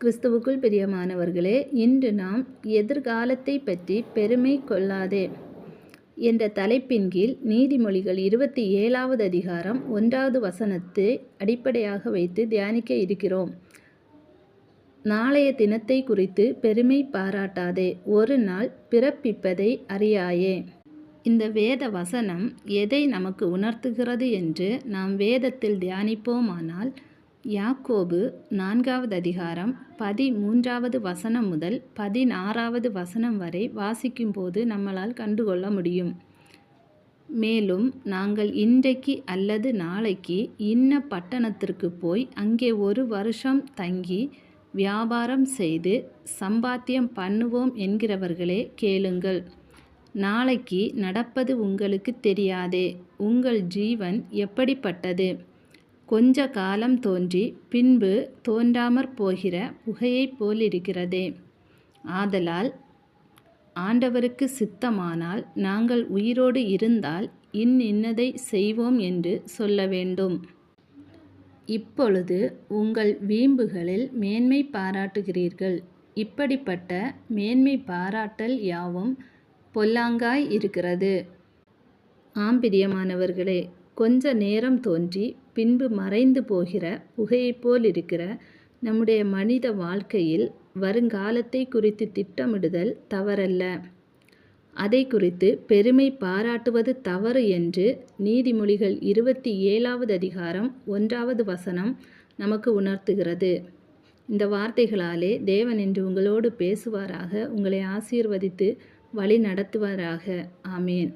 கிறிஸ்துவுக்குள் பிரியமானவர்களே, இன்று நாம் எதிர்காலத்தை பற்றி பெருமை கொள்ளாதே என்ற தலைப்பின் கீழ் நீதிமொழிகள் 27வது அதிகாரம் 1வது வசனத்தை அடிப்படையாக வைத்து தியானிக்க இருக்கிறோம். நாளைய தினத்தை குறித்து பெருமை பாராட்டாதே, ஒரு நாள் பிறப்பிப்பதை அறியாயே. இந்த வேத வசனம் எதை நமக்கு உணர்த்துகிறது என்று நாம் வேதத்தில் தியானிப்போமானால், யாக்கோபு 4வது அதிகாரம் 13வது வசனம் முதல் 16வது வசனம் வரை வாசிக்கும்போது நம்மளால் கண்டுகொள்ள முடியும். மேலும் நாங்கள் இன்றைக்கு அல்லது நாளைக்கு இன்ன பட்டணத்திற்கு போய் அங்கே 1 வருஷம் தங்கி வியாபாரம் செய்து சம்பாத்தியம் பண்ணுவோம் என்கிறவர்களே கேளுங்கள். நாளைக்கு நடப்பது உங்களுக்கு தெரியாதே. உங்கள் ஜீவன் எப்படிப்பட்டது? கொஞ்ச காலம் தோன்றி பின்பு தோன்றாமற் போகிற புகையைப் போலிருக்கிறதே. ஆதலால் ஆண்டவருக்கு சித்தமானால் நாங்கள் உயிரோடு இருந்தால் இன்னதை செய்வோம் என்று சொல்ல வேண்டும். இப்பொழுது உங்கள் வீம்புகளில் மேன்மை பாராட்டுகிறீர்கள். இப்படிப்பட்ட மேன்மை பாராட்டல் யாவும் பொல்லாங்காய் இருக்கிறது. ஆம் பிரியமானவர்களே, கொஞ்ச நேரம் தோன்றி பின்பு மறைந்து போகிற புகையைப் போல் இருக்கிற நம்முடைய மனித வாழ்க்கையில் வருங்காலத்தை குறித்து திட்டமிடுதல் தவறல்ல. அதை குறித்து பெருமை பாராட்டுவது தவறு என்று நீதிமொழிகள் 27வது அதிகாரம் 1வது வசனம் நமக்கு உணர்த்துகிறது. இந்த வார்த்தைகளாலே தேவன் இன்று உங்களோடு பேசுவாராக, உங்களை ஆசீர்வதித்து வழி நடத்துவாராக. ஆமேன்.